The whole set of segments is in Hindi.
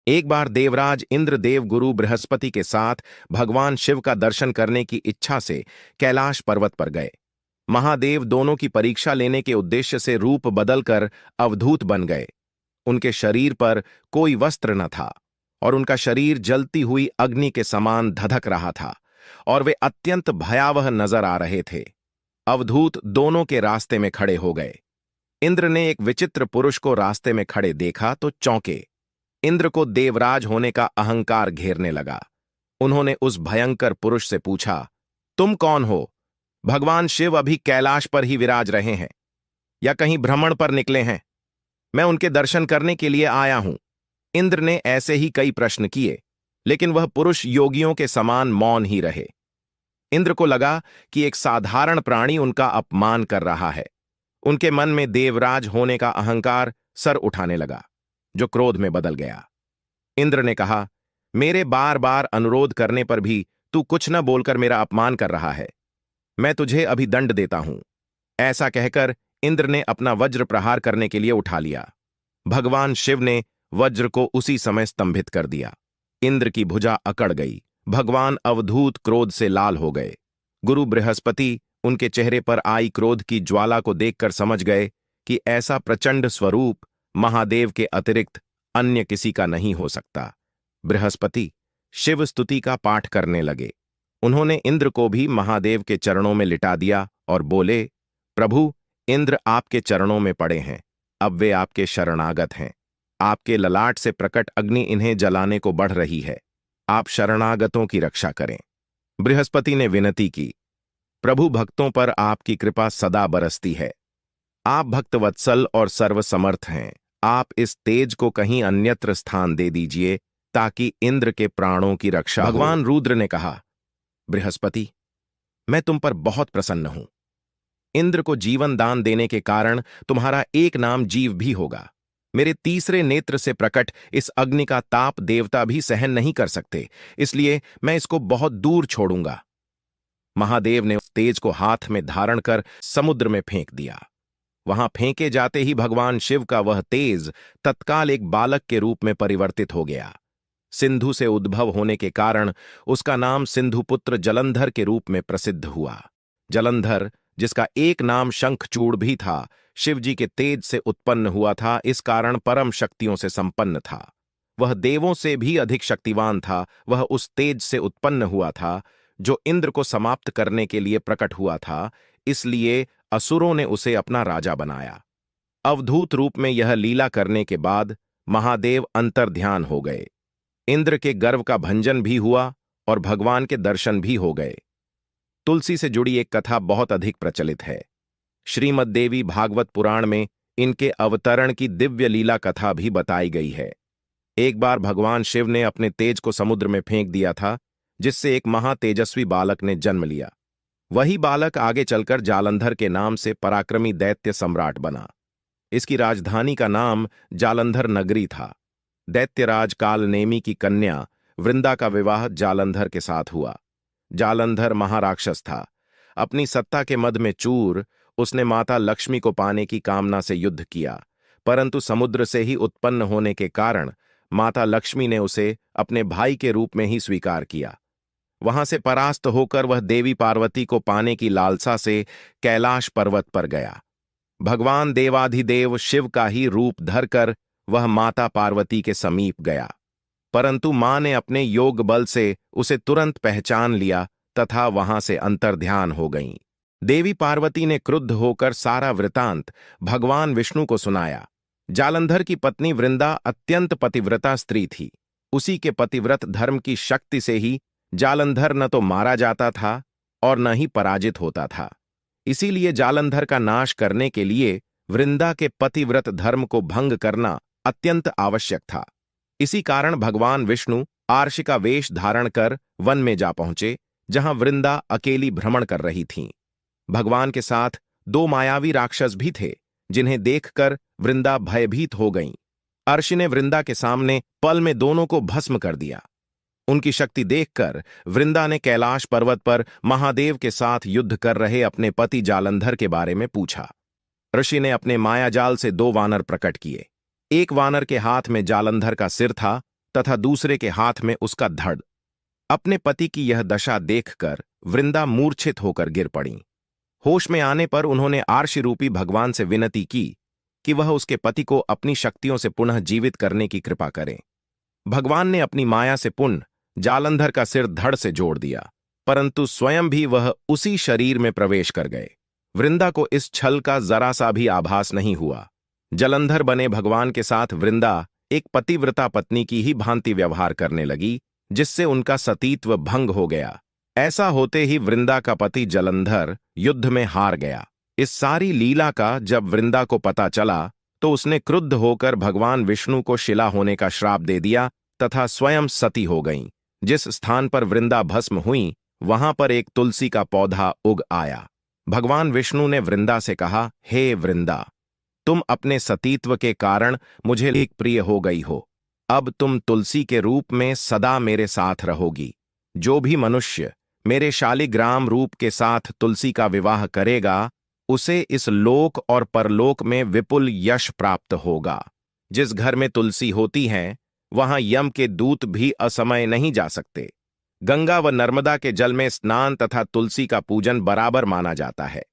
एक बार देवराज इंद्र देव गुरु बृहस्पति के साथ भगवान शिव का दर्शन करने की इच्छा से कैलाश पर्वत पर गए। महादेव दोनों की परीक्षा लेने के उद्देश्य से रूप बदलकर अवधूत बन गए। उनके शरीर पर कोई वस्त्र न था और उनका शरीर जलती हुई अग्नि के समान धधक रहा था और वे अत्यंत भयावह नजर आ रहे थे। अवधूत दोनों के रास्ते में खड़े हो गए। इंद्र ने एक विचित्र पुरुष को रास्ते में खड़े देखा तो चौंके। इंद्र को देवराज होने का अहंकार घेरने लगा। उन्होंने उस भयंकर पुरुष से पूछा, तुम कौन हो? भगवान शिव अभी कैलाश पर ही विराज रहे हैं या कहीं भ्रमण पर निकले हैं? मैं उनके दर्शन करने के लिए आया हूं। इंद्र ने ऐसे ही कई प्रश्न किए, लेकिन वह पुरुष योगियों के समान मौन ही रहे। इंद्र को लगा कि एक साधारण प्राणी उनका अपमान कर रहा है। उनके मन में देवराज होने का अहंकार सर उठाने लगा, जो क्रोध में बदल गया। इंद्र ने कहा, मेरे बार बार अनुरोध करने पर भी तू कुछ न बोलकर मेरा अपमान कर रहा है। मैं तुझे अभी दंड देता हूं। ऐसा कहकर इंद्र ने अपना वज्र प्रहार करने के लिए उठा लिया। भगवान शिव ने वज्र को उसी समय स्तंभित कर दिया। इंद्र की भुजा अकड़ गई। भगवान अवधूत क्रोध से लाल हो गए। गुरु बृहस्पति उनके चेहरे पर आई क्रोध की ज्वाला को देखकर समझ गए कि ऐसा प्रचंड स्वरूप महादेव के अतिरिक्त अन्य किसी का नहीं हो सकता। बृहस्पति शिव स्तुति का पाठ करने लगे। उन्होंने इंद्र को भी महादेव के चरणों में लिटा दिया और बोले, प्रभु, इंद्र आपके चरणों में पड़े हैं। अब वे आपके शरणागत हैं। आपके ललाट से प्रकट अग्नि इन्हें जलाने को बढ़ रही है। आप शरणागतों की रक्षा करें। बृहस्पति ने विनती की, प्रभु, भक्तों पर आपकी कृपा सदा बरसती है। आप भक्तवत्सल और सर्वसमर्थ हैं। आप इस तेज को कहीं अन्यत्र स्थान दे दीजिए ताकि इंद्र के प्राणों की रक्षा हो। भगवान रुद्र ने कहा, बृहस्पति, मैं तुम पर बहुत प्रसन्न हूं। इंद्र को जीवन दान देने के कारण तुम्हारा एक नाम जीव भी होगा। मेरे तीसरे नेत्र से प्रकट इस अग्नि का ताप देवता भी सहन नहीं कर सकते, इसलिए मैं इसको बहुत दूर छोड़ूंगा। महादेव ने उस तेज को हाथ में धारण कर समुद्र में फेंक दिया। वहां फेंके जाते ही भगवान शिव का वह तेज तत्काल एक बालक के रूप में परिवर्तित हो गया। सिंधु से उद्भव होने के कारण उसका नाम सिंधुपुत्र जलंधर के रूप में प्रसिद्ध हुआ। जलंधर, जिसका एक नाम शंखचूड़ भी था, शिवजी के तेज से उत्पन्न हुआ था। इस कारण परम शक्तियों से संपन्न था। वह देवों से भी अधिक शक्तिवान था। वह उस तेज से उत्पन्न हुआ था जो इंद्र को समाप्त करने के लिए प्रकट हुआ था, इसलिए असुरों ने उसे अपना राजा बनाया। अवधूत रूप में यह लीला करने के बाद महादेव अंतर्ध्यान हो गए। इंद्र के गर्व का भंजन भी हुआ और भगवान के दर्शन भी हो गए। तुलसी से जुड़ी एक कथा बहुत अधिक प्रचलित है। श्रीमद् देवी भागवत पुराण में इनके अवतरण की दिव्य लीला कथा भी बताई गई है। एक बार भगवान शिव ने अपने तेज को समुद्र में फेंक दिया था, जिससे एक महातेजस्वी बालक ने जन्म लिया। वही बालक आगे चलकर जालंधर के नाम से पराक्रमी दैत्य सम्राट बना। इसकी राजधानी का नाम जालंधर नगरी था। दैत्यराज कालनेमी की कन्या वृंदा का विवाह जालंधर के साथ हुआ। जालंधर महाराक्षस था। अपनी सत्ता के मद में चूर उसने माता लक्ष्मी को पाने की कामना से युद्ध किया, परंतु समुद्र से ही उत्पन्न होने के कारण माता लक्ष्मी ने उसे अपने भाई के रूप में ही स्वीकार किया। वहां से परास्त होकर वह देवी पार्वती को पाने की लालसा से कैलाश पर्वत पर गया। भगवान देवाधिदेव शिव का ही रूप धरकर वह माता पार्वती के समीप गया, परंतु मां ने अपने योग बल से उसे तुरंत पहचान लिया तथा वहां से अंतर्ध्यान हो गईं। देवी पार्वती ने क्रुद्ध होकर सारा वृतांत भगवान विष्णु को सुनाया। जालंधर की पत्नी वृंदा अत्यंत पतिव्रता स्त्री थी। उसी के पतिव्रत धर्म की शक्ति से ही जालंधर न तो मारा जाता था और न ही पराजित होता था। इसीलिए जालंधर का नाश करने के लिए वृंदा के पतिव्रत धर्म को भंग करना अत्यंत आवश्यक था। इसी कारण भगवान विष्णु आर्षि का वेश धारण कर वन में जा पहुंचे, जहां वृंदा अकेली भ्रमण कर रही थीं। भगवान के साथ दो मायावी राक्षस भी थे, जिन्हें देखकर वृंदा भयभीत हो गईं। अर्षि ने वृंदा के सामने पल में दोनों को भस्म कर दिया। उनकी शक्ति देखकर वृंदा ने कैलाश पर्वत पर महादेव के साथ युद्ध कर रहे अपने पति जालंधर के बारे में पूछा। ऋषि ने अपने मायाजाल से दो वानर प्रकट किए। एक वानर के हाथ में जालंधर का सिर था, तथा दूसरे के हाथ में उसका धड़। अपने पति की यह दशा देखकर वृंदा मूर्छित होकर गिर पड़ी। होश में आने पर उन्होंने आर्षि रूपी भगवान से विनती की कि वह उसके पति को अपनी शक्तियों से पुनः जीवित करने की कृपा करें। भगवान ने अपनी माया से पुनः जालंधर का सिर धड़ से जोड़ दिया, परंतु स्वयं भी वह उसी शरीर में प्रवेश कर गए। वृंदा को इस छल का जरा सा भी आभास नहीं हुआ। जलंधर बने भगवान के साथ वृंदा एक पतिव्रता पत्नी की ही भांति व्यवहार करने लगी, जिससे उनका सतीत्व भंग हो गया। ऐसा होते ही वृंदा का पति जलंधर युद्ध में हार गया। इस सारी लीला का जब वृंदा को पता चला तो उसने क्रुद्ध होकर भगवान विष्णु को शिला होने का श्राप दे दिया तथा स्वयं सती हो गईं। जिस स्थान पर वृंदा भस्म हुई वहां पर एक तुलसी का पौधा उग आया। भगवान विष्णु ने वृंदा से कहा, हे वृंदा, तुम अपने सतीत्व के कारण मुझे एक प्रिय हो गई हो। अब तुम तुलसी के रूप में सदा मेरे साथ रहोगी। जो भी मनुष्य मेरे शालिग्राम रूप के साथ तुलसी का विवाह करेगा उसे इस लोक और परलोक में विपुल यश प्राप्त होगा। जिस घर में तुलसी होती है वहां यम के दूत भी असमय नहीं जा सकते। गंगा व नर्मदा के जल में स्नान तथा तुलसी का पूजन बराबर माना जाता है।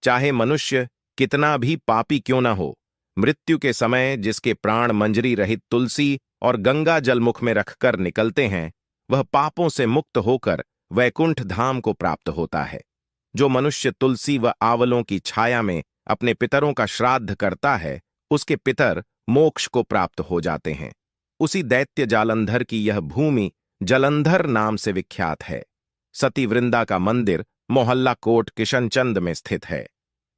चाहे मनुष्य कितना भी पापी क्यों न हो, मृत्यु के समय जिसके प्राण मंजरी रहित तुलसी और गंगा जलमुख में रखकर निकलते हैं वह पापों से मुक्त होकर वैकुंठ धाम को प्राप्त होता है। जो मनुष्य तुलसी व आवलों की छाया में अपने पितरों का श्राद्ध करता है उसके पितर मोक्ष को प्राप्त हो जाते हैं। उसी दैत्य जालंधर की यह भूमि जलंधर नाम से विख्यात है। सती वृंदा का मंदिर मोहल्ला कोट किशनचंद में स्थित है।